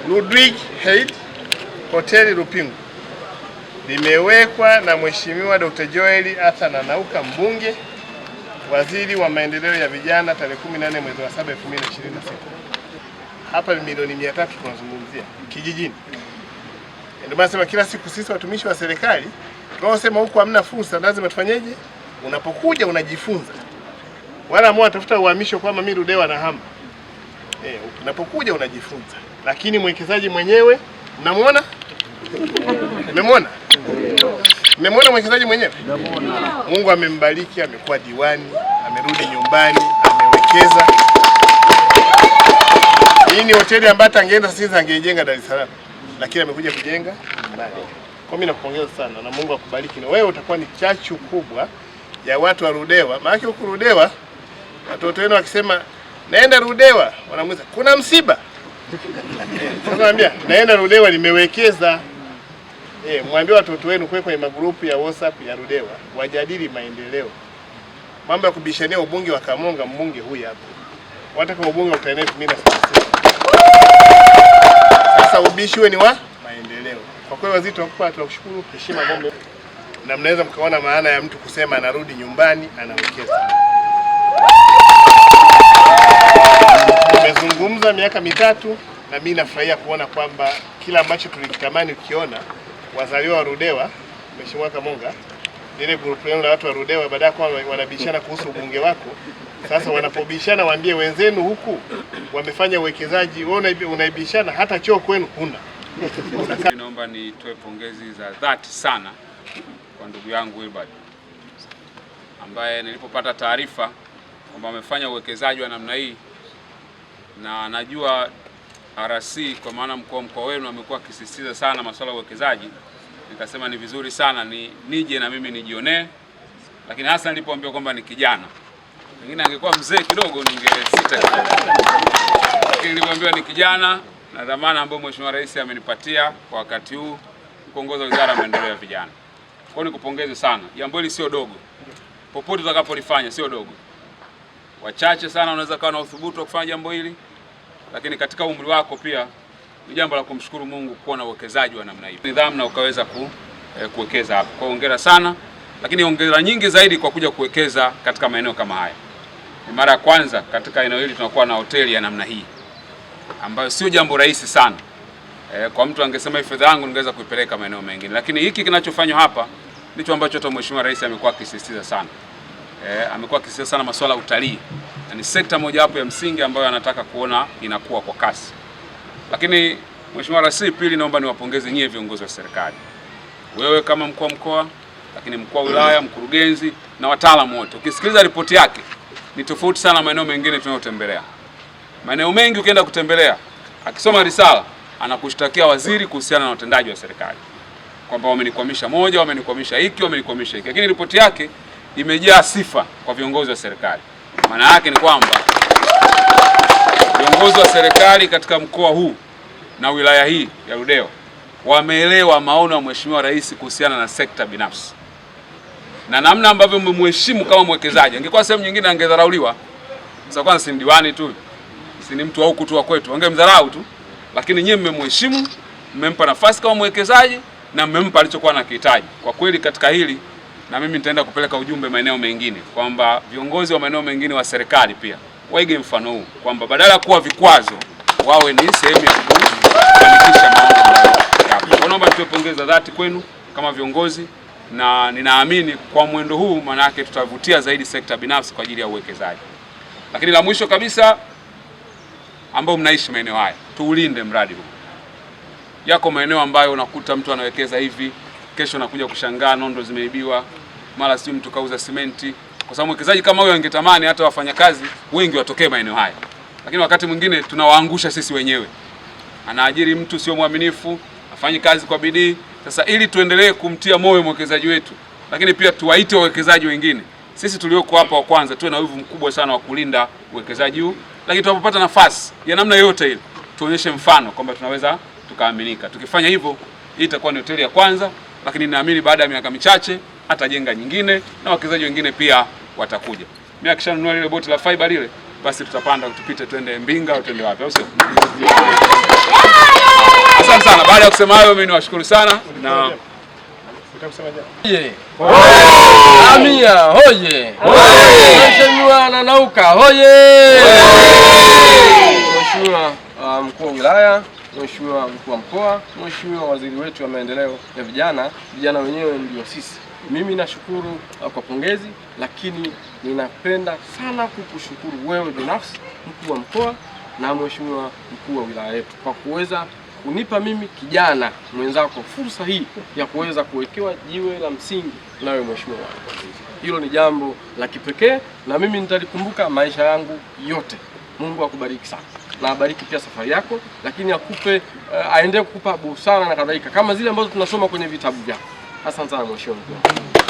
Ludwig Heid Hoteli Rupingu limewekwa na Mheshimiwa Dr. Joel Arthur Nanauka, mbunge, waziri wa maendeleo ya vijana, tarehe 14 mwezi wa 7 2026. Hapa ni milioni 300 tunazungumzia kijijini. Ndio maana sema kila siku sisi watumishi wa serikali tunaosema huku hamna fursa, lazima tufanyeje? Unapokuja unajifunza. Wala mwa tafuta uhamisho kwamba mimi Ludewa na hama. Unapokuja unajifunza. Lakini mwekezaji mwenyewe mnamuona? Mmemwona? Mmemwona mwekezaji mwenyewe? Mungu amembariki, amekuwa diwani, amerudi nyumbani, amewekeza. Hii ni hoteli ambayo angeenda sasa angeijenga Dar es Salaam, lakini amekuja kujenga nyumbani. Kwa mimi nakupongeza sana na Mungu akubariki, na wewe utakuwa ni chachu kubwa ya watu wa Ludewa. Maana huko Ludewa watoto wenu wakisema naenda Ludewa wanamuuliza kuna msiba. Sasa naambia naenda Ludewa nimewekeza. Mwambie watoto wenu kwenye magrupu ya WhatsApp ya Ludewa wajadili maendeleo. Mambo ya kubishania ubunge wa Kamonga, mbunge huyu hapa. Wataka ubunge utaenea 2030. Sasa ubishi wewe ni wa maendeleo. Kwa kweli wazito wakupa tunakushukuru, heshima ngombe. Na mnaweza mkaona maana ya mtu kusema anarudi nyumbani anawekeza. Tumezungumza miaka 3 na mimi nafurahia kuona kwamba kila ambacho tulikitamani ukiona wazaliwa wa Ludewa, Mheshimiwa Kamonga, ile grupu yenu la watu wa Ludewa baada kwa wanabishana kuhusu ubunge wako. Sasa wanapobishana waambie wenzenu huku wamefanya uwekezaji, wewe unaibishana hata choo kwenu huna. Naomba nitoe pongezi za dhati sana kwa ndugu yangu Wilbard, ambaye nilipopata taarifa kwamba amefanya uwekezaji wa namna hii, na najua RC kwa maana mkoa wenu amekuwa akisisitiza sana masuala ya uwekezaji, nikasema ni vizuri sana nije na mimi nijionee. Lakini hasa nilipoambiwa kwamba ni kijana, pengine angekuwa mzee kidogo ningesita kidogo, lakini nilipoambiwa ni kijana na dhamana ambayo Mheshimiwa Rais amenipatia kwa wakati huu kuongoza Wizara ya Maendeleo ya Vijana, kwa hiyo nikupongeze sana. Jambo hili sio dogo, popote utakapolifanya sio dogo. Wachache sana wanaweza kuwa na uthubutu wa kufanya jambo hili, lakini katika umri wako pia ni jambo la kumshukuru Mungu kuwa na uwekezaji wa namna hii. Nidhamu na ukaweza kuwekeza hapo. Kwa hongera sana, lakini hongera nyingi zaidi kwa kuja kuwekeza katika maeneo kama haya. Ni mara ya kwanza katika eneo hili tunakuwa na hoteli ya namna hii, ambayo sio jambo rahisi sana. Kwa mtu angesema fedha yangu ningeweza kuipeleka maeneo mengine, lakini hiki kinachofanywa hapa ndicho ambacho hata Mheshimiwa Rais amekuwa akisisitiza sana. Amekuwa akisisitiza sana masuala ya utalii. Ni sekta moja hapo ya msingi ambayo anataka kuona inakuwa kwa kasi. Lakini Mheshimiwa Rais, pili naomba niwapongeze nyie viongozi wa serikali. Wewe kama mkuu wa mkoa, lakini mkuu wa wilaya, mkurugenzi na wataalamu wote. Ukisikiliza ripoti yake ni tofauti sana maeneo mengine tunayotembelea. Maeneo mengi ukienda kutembelea, akisoma risala anakushtakia waziri kuhusiana na utendaji wa serikali, kwamba wamenikwamisha moja, wamenikwamisha hiki, wamenikwamisha hiki. Lakini ripoti yake imejaa sifa kwa viongozi wa serikali. Maana yake ni kwamba viongozi wa serikali katika mkoa huu na wilaya hii ya Ludewa wameelewa maono ya Mheshimiwa Rais kuhusiana na sekta binafsi na namna ambavyo mmemheshimu kama mwekezaji. Angekuwa sehemu nyingine angedharauliwa. Sasa kwanza si diwani tu, si ni mtu wa huku tu wa kwetu, angemdharau tu. Lakini nyinyi mmemheshimu, mmempa nafasi kama mwekezaji na mmempa alichokuwa anakihitaji. Kwa kweli katika hili na mimi nitaenda kupeleka ujumbe maeneo mengine kwamba viongozi wa maeneo mengine wa serikali pia waige mfano huu, kwamba badala ya kuwa vikwazo wawe ni sehemu ya kufanikisha maono yao. Naomba nitoe pongezi za dhati kwenu kama viongozi, na ninaamini kwa mwendo huu maana yake tutavutia zaidi sekta binafsi kwa ajili ya uwekezaji. Lakini la mwisho kabisa, ambao mnaishi maeneo haya, tuulinde mradi huu. Yako maeneo ambayo unakuta mtu anawekeza hivi, kesho nakuja kushangaa nondo zimeibiwa, mara si mtu kauza simenti. Kwa sababu mwekezaji kama huyo angetamani hata wafanyakazi wengi watokee maeneo haya, lakini wakati mwingine tunawaangusha sisi wenyewe. Anaajiri mtu sio mwaminifu, afanye kazi kwa bidii. Sasa ili tuendelee kumtia moyo mwekezaji wetu, lakini pia tuwaite wawekezaji wengine, sisi tulioko hapa wa kwanza tuwe na wivu mkubwa sana wa kulinda uwekezaji huu. Lakini tunapopata nafasi ya namna yote ile, tuonyeshe mfano kwamba tunaweza tukaaminika. Tukifanya hivyo, hii itakuwa ni hoteli ya kwanza, lakini naamini baada ya miaka michache atajenga nyingine na wawekezaji wengine pia watakuja. Mimi akishanunua lile boti la fiber lile, basi tutapanda tupite twende Mbinga au twende wapi, au sio? sana. Baada ya kusema hayo, mimi niwashukuru sana na Samia hoye! Mheshimiwa Nanauka hoye! Mheshimiwa mkuu wa wilaya, Mheshimiwa mkuu wa mkoa, Mheshimiwa waziri wetu wa maendeleo ya vijana wenyewe ndio sisi. Mimi nashukuru kwa pongezi, lakini ninapenda sana kukushukuru wewe binafsi, mkuu wa mkoa na Mheshimiwa mkuu wa wilaya yetu kwa kuweza kunipa mimi kijana mwenzako fursa hii ya kuweza kuwekewa jiwe la msingi nawe Mheshimiwa. Hilo ni jambo la kipekee na mimi nitalikumbuka maisha yangu yote. Mungu akubariki sana na abariki pia safari yako, lakini akupe aendelee kukupa busara na kadhalika kama zile ambazo tunasoma kwenye vitabu vyako. Asante sana Mheshimiwa.